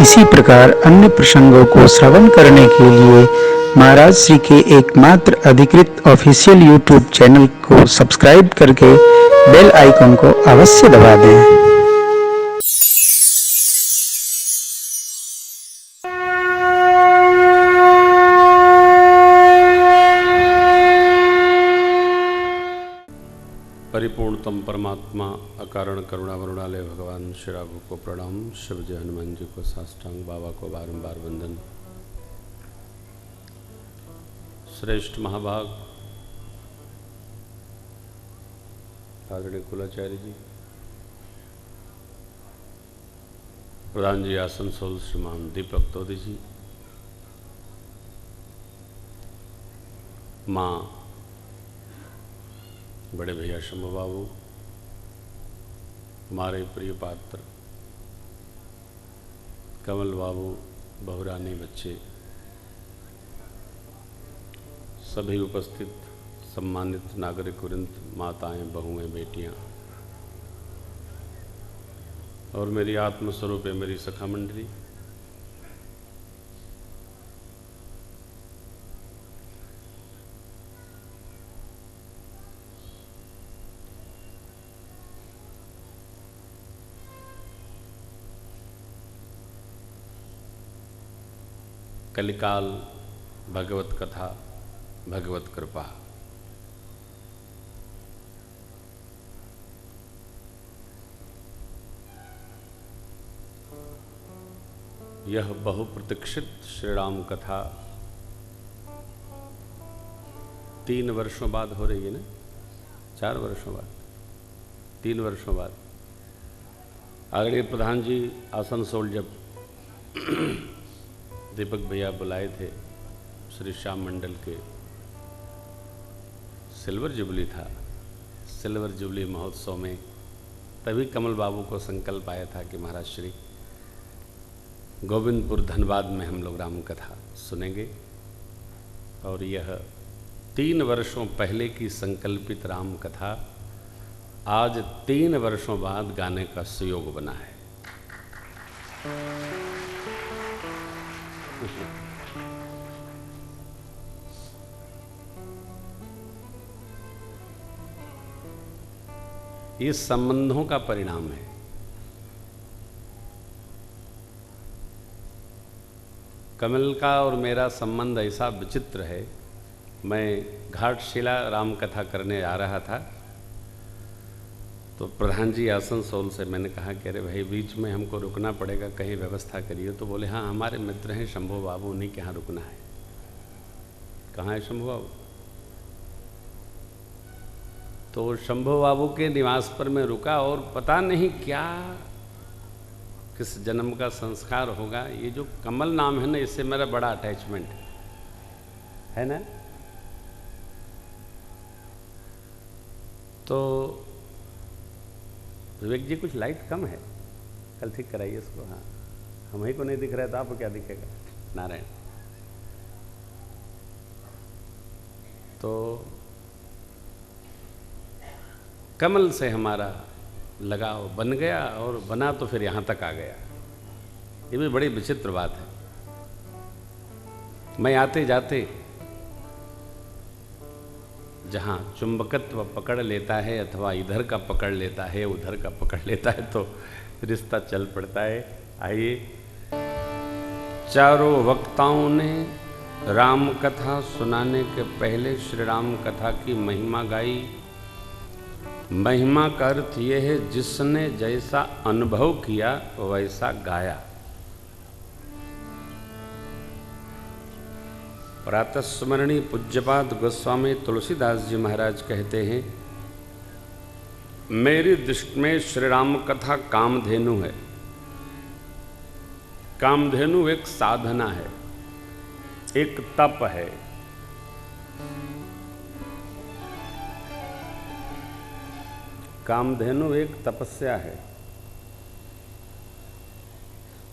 इसी प्रकार अन्य प्रसंगों को श्रवण करने के लिए महाराज श्री के एकमात्र अधिकृत ऑफिशियल यूट्यूब चैनल को सब्सक्राइब करके बेल आइकन को अवश्य दबा दें। परिपूर्णतम परमात्मा अकारण करुणा वरुणालय भगवान श्री राघु को प्रणाम। शिव जय हनुमान जी को साष्टांग, बाबा को बारंबार वंदन। श्रेष्ठ महाभाग आदरणीय कुलाचार्य जी, प्रधान जी आसनसोल श्रीमान दीपक तोदी जी, माँ बड़े भैया शंभू बाबू, हमारे प्रिय पात्र कमल बाबू, बहुरानी, बच्चे, सभी उपस्थित सम्मानित नागरिक वृंद, माताएं, बहुएं, बेटियां और मेरी आत्मस्वरूप है मेरी सखा मंडली, कलिकाल भगवत कथा भगवत कृपा। यह बहुप्रतीक्षित श्री राम कथा 3 वर्षों बाद हो रही है ना, 4 वर्षों बाद, 3 वर्षों बाद। आदरणीय प्रधान जी आसनसोल जब दीपक भैया बुलाए थे, श्री श्याम मंडल के सिल्वर जुबली था, सिल्वर जुबली महोत्सव में, तभी कमल बाबू को संकल्प आया था कि महाराज श्री गोविंदपुर धनबाद में हम लोग राम कथा सुनेंगे। और यह 3 वर्षों पहले की संकल्पित राम कथा आज 3 वर्षों बाद गाने का सुयोग बना है। ये संबंधों का परिणाम है। कमल का और मेरा संबंध ऐसा विचित्र है। मैं घाटशिला राम कथा करने आ रहा था तो प्रधान जी आसनसोल से मैंने कहा कि अरे भाई बीच में हमको रुकना पड़ेगा, कहीं व्यवस्था करिए। तो बोले हाँ हमारे मित्र हैं शंभू बाबू, उन्हीं के यहाँ रुकना है। कहाँ है शंभू बाबू? तो शंभू बाबू के निवास पर मैं रुका और पता नहीं क्या किस जन्म का संस्कार होगा, ये जो कमल नाम है ना, इससे मेरा बड़ा अटैचमेंट है ना। तो विवेक जी कुछ लाइट कम है, कल ठीक कराइए इसको। हाँ हम ही को नहीं दिख रहा है तो आपको क्या दिखेगा। नारायण। तो कमल से हमारा लगाव बन गया और बना तो फिर यहाँ तक आ गया। ये भी बड़ी विचित्र बात है। मैं आते जाते जहाँ चुंबकत्व पकड़ लेता है अथवा इधर का पकड़ लेता है उधर का पकड़ लेता है तो रिश्ता चल पड़ता है। आइए, चारों वक्ताओं ने राम कथा सुनाने के पहले श्री राम कथा की महिमा गाई। महिमा का अर्थ यह है जिसने जैसा अनुभव किया वैसा गाया। प्रातस्मरणीय पूज्यपाद गोस्वामी तुलसीदास जी महाराज कहते हैं, मेरी दृष्टि में श्री राम कथा कामधेनु है। कामधेनु एक साधना है, एक तप है। कामधेनु एक तपस्या है।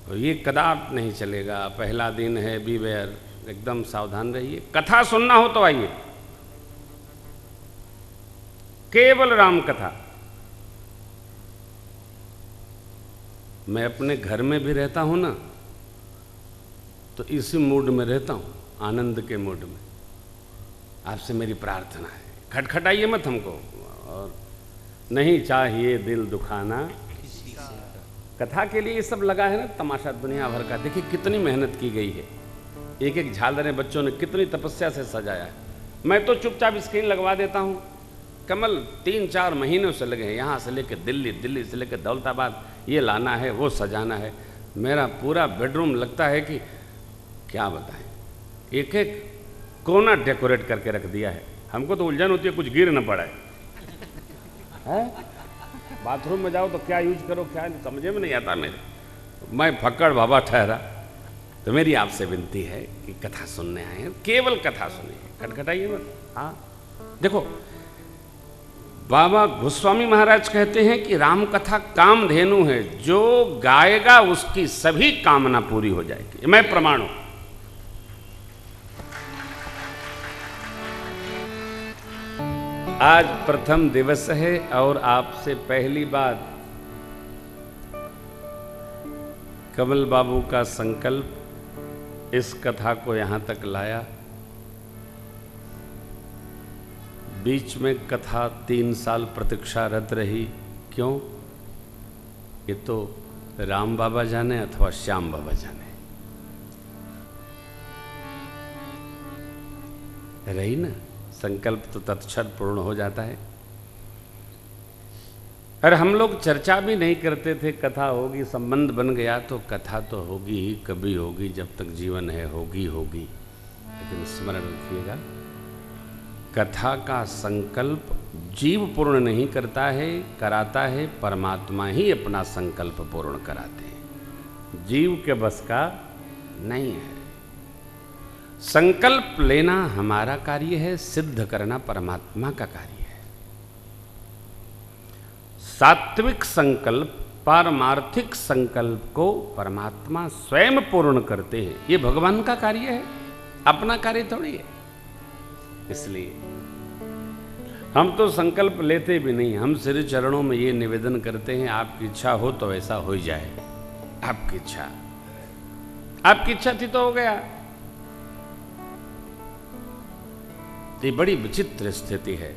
और ये कदापि नहीं चलेगा। पहला दिन है, बीवेयर, एकदम सावधान रहिए। कथा सुनना हो तो आइए, केवल राम कथा। मैं अपने घर में भी रहता हूं ना, तो इसी मूड में रहता हूँ, आनंद के मूड में। आपसे मेरी प्रार्थना है, खटखटाइए मत हमको, और नहीं चाहिए दिल दुखाना। कथा के लिए ये सब लगा है ना, तमाशा दुनिया भर का। देखिए कितनी मेहनत की गई है, एक एक झालरें बच्चों ने कितनी तपस्या से सजाया है। मैं तो चुपचाप स्क्रीन लगवा देता हूँ। कमल 3-4 महीनों से लगे हैं, यहाँ से लेकर दिल्ली, दिल्ली से लेकर दौलताबाद, ये लाना है, वो सजाना है। मेरा पूरा बेडरूम लगता है कि क्या बताएं, एक एक कोना डेकोरेट करके रख दिया है। हमको तो उलझन होती है कुछ गिर न पड़े है। बाथरूम में जाओ तो क्या यूज करो, क्या समझे में नहीं आता मेरे। मैं फक्कड़ बाबा ठहरा। तो मेरी आपसे विनती है कि कथा सुनने आए हैं, केवल कथा सुनिए, खटखटाइए मत। हाँ देखो, बाबा गोस्वामी महाराज कहते हैं कि राम कथा कामधेनु है, जो गाएगा उसकी सभी कामना पूरी हो जाएगी। मैं प्रमाण हूं। आज प्रथम दिवस है और आपसे पहली बार कमल बाबू का संकल्प इस कथा को यहां तक लाया। बीच में कथा 3 साल प्रतीक्षारत रही। क्यों? ये तो राम बाबा जाने अथवा श्याम बाबा जाने। रही ना, संकल्प तो तत्क्षण पूर्ण हो जाता है। और हम लोग चर्चा भी नहीं करते थे, कथा होगी, संबंध बन गया तो कथा तो होगी ही, कभी होगी, जब तक जीवन है होगी होगी। लेकिन स्मरण रखिएगा, कथा का संकल्प जीव पूर्ण नहीं करता है, कराता है परमात्मा ही अपना संकल्प पूर्ण कराते हैं। जीव के बस का नहीं है। संकल्प लेना हमारा कार्य है, सिद्ध करना परमात्मा का कार्य है। सात्विक संकल्प, पारमार्थिक संकल्प को परमात्मा स्वयं पूर्ण करते हैं। ये भगवान का कार्य है, अपना कार्य थोड़ी है। इसलिए हम तो संकल्प लेते भी नहीं, हम श्री चरणों में ये निवेदन करते हैं, आपकी इच्छा हो तो ऐसा हो जाए। आपकी इच्छा, आपकी इच्छा थी तो हो गया। ये बड़ी विचित्र स्थिति है।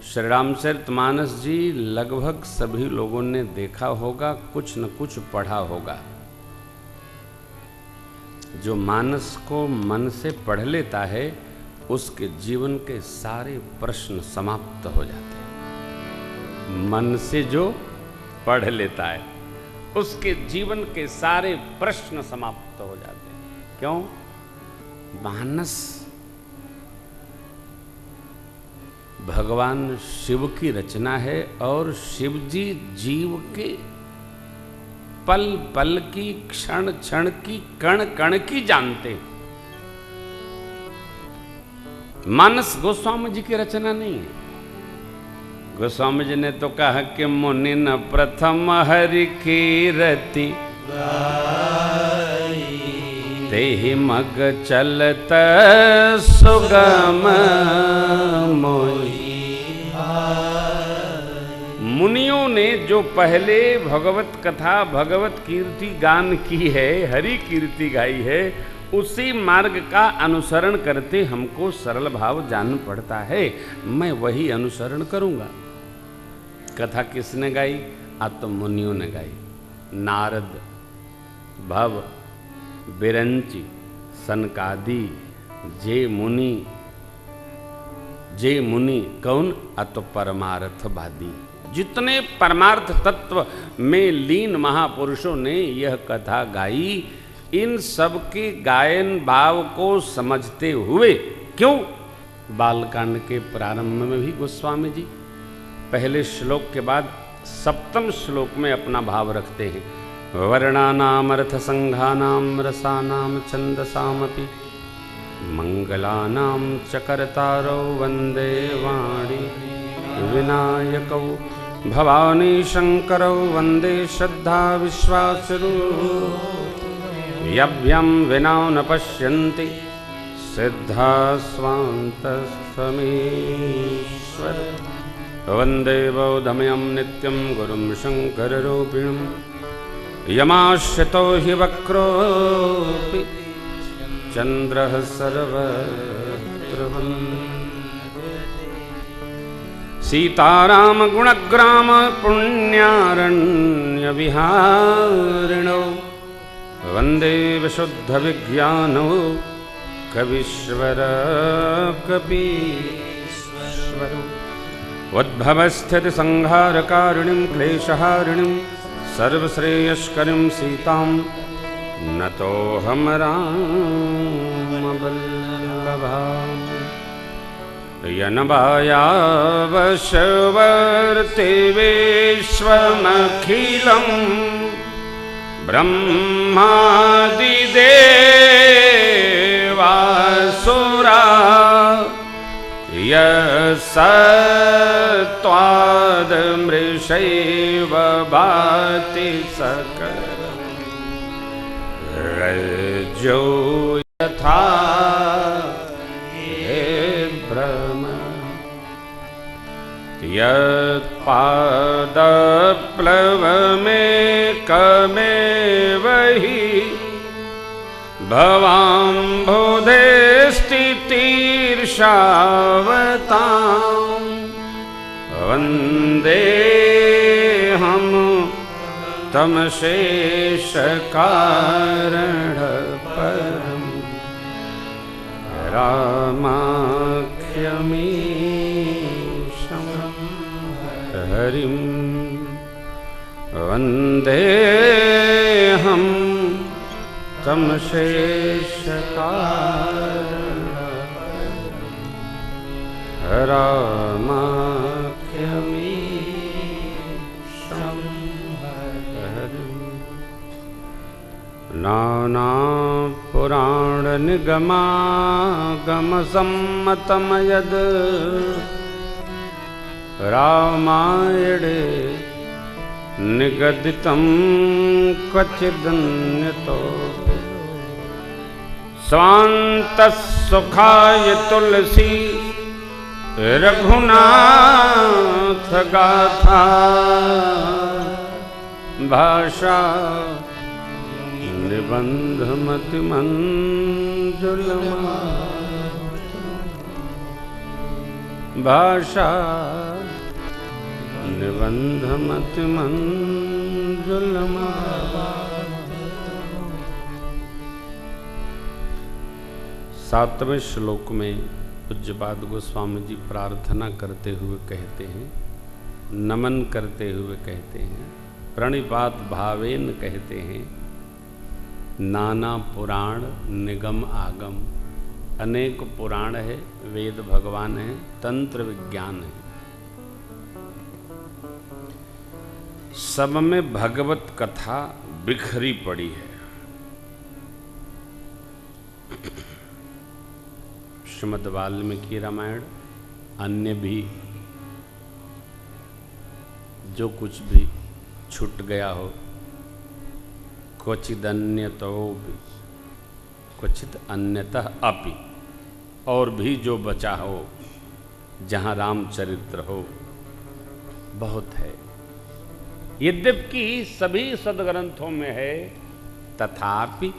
श्री रामचरितमानस जी लगभग सभी लोगों ने देखा होगा, कुछ न कुछ पढ़ा होगा। जो मानस को मन से पढ़ लेता है उसके जीवन के सारे प्रश्न समाप्त हो जाते हैं। मन से जो पढ़ लेता है उसके जीवन के सारे प्रश्न समाप्त हो जाते हैं। क्यों? मानस भगवान शिव की रचना है और शिव जी जीव के पल पल की, क्षण क्षण की, कण कण की जानते हैं। मानस गोस्वामी जी की रचना नहीं है। गोस्वामी जी ने तो कहा कि मुनि न प्रथम हरि कीरति तेहि मग चलत सुगम मोहि। मुनियों ने जो पहले भगवत कथा, भगवत कीर्ति गान की है, हरि कीर्ति गाई है, उसी मार्ग का अनुसरण करते हमको सरल भाव जान पड़ता है। मैं वही अनुसरण करूंगा। कथा किसने गाई? तो मुनियों ने गाई। नारद, भव, बिरंची, सनकादि, जे मुनि कौन? तो परमार्थवादी। जितने परमार्थ तत्व में लीन महापुरुषों ने यह कथा गाई, इन सब के गायन भाव को समझते हुए, क्यों? बालकांड के प्रारंभ में भी गोस्वामी जी पहले श्लोक के बाद 7वें श्लोक में अपना भाव रखते हैं। वर्णानाम अर्थ संघानाम रसानाम छंदसामपि मंगलानाम चकरतारो वंदे वाणी विनायकौ भवानी शंकरौ वंदे श्रद्धा विश्वासरू यभ्यं विना न पश्यन्ति सिद्धा स्वान्तस्तमीश्वर वंदे बौद्धमयं नित्यं गुरुं शंकररूपिणं यमाश्रितो हि वक्रोऽपि चन्द्रः सर्वत्र सीताराम गुणग्राम पुण्यारण्य विहारिणो वन्दे विशुद्ध विज्ञानो कवीश्वर कपीश्वरो उद्भवस्थिति संहारकारिणीं क्लेशहारिणीं सर्वश्रेयस्करीं सीतां नतोऽहं रामवल्लभाम् यनवायावशवर्ति विश्वमखिलं ब्रह्मादिदेवासुरा यस्त्वादमृषैव भाति सकलं रज्जो यथा यत्पादप्लवमेकमेव हि भवाम्बुधेस्तितीर्षावतां वन्देऽहं तमशेषकारणपरं रामाख्यमीशं हरिं वन्देऽहं तमशेषकारणपरं रामाख्यमीशं हरिं नानापुराणनिगमागमसम्मतं यद् रामायणे निगदितं क्वचिदन्यतो स्वान्तः सुखाय तुलसी रघुनाथ गाथा भाषा निबन्धमतिमञ्जुलमा भाषा निबन्धमतिमञ्जुलमा। सातवें श्लोक में पूज्यपाद गोस्वामी जी प्रार्थना करते हुए कहते हैं, नमन करते हुए कहते हैं, प्रणिपात भावेन कहते हैं, नाना पुराण निगम आगम, अनेक पुराण है, वेद भगवान है, तंत्र विज्ञान है, सब में भगवत कथा बिखरी पड़ी है। श्रीमद् वाल्मीकि रामायण, अन्य भी जो कुछ भी छूट गया हो, क्वचिद अन्यतो भी क्वचित अन्यतः अपि, और भी जो बचा हो, जहाँ रामचरित्र हो, बहुत है। यद्यपि सभी सदग्रंथों में है, तथापि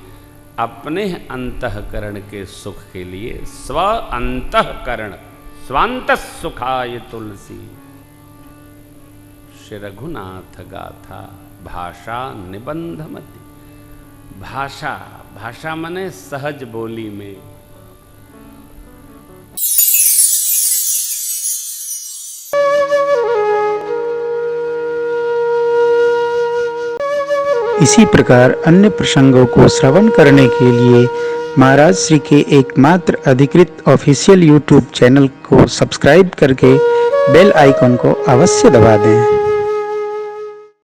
अपने अंतःकरण के सुख के लिए स्व अंतःकरण स्वांत सुखाय तुलसी श्री रघुनाथ गाथा भाषा निबंधमति। भाषा, भाषा माने सहज बोली में। इसी प्रकार अन्य प्रसंगों को श्रवण करने के लिए महाराज श्री के एकमात्र अधिकृत ऑफिशियल यूट्यूब चैनल को सब्सक्राइब करके बेल आइकन को अवश्य दबा दें।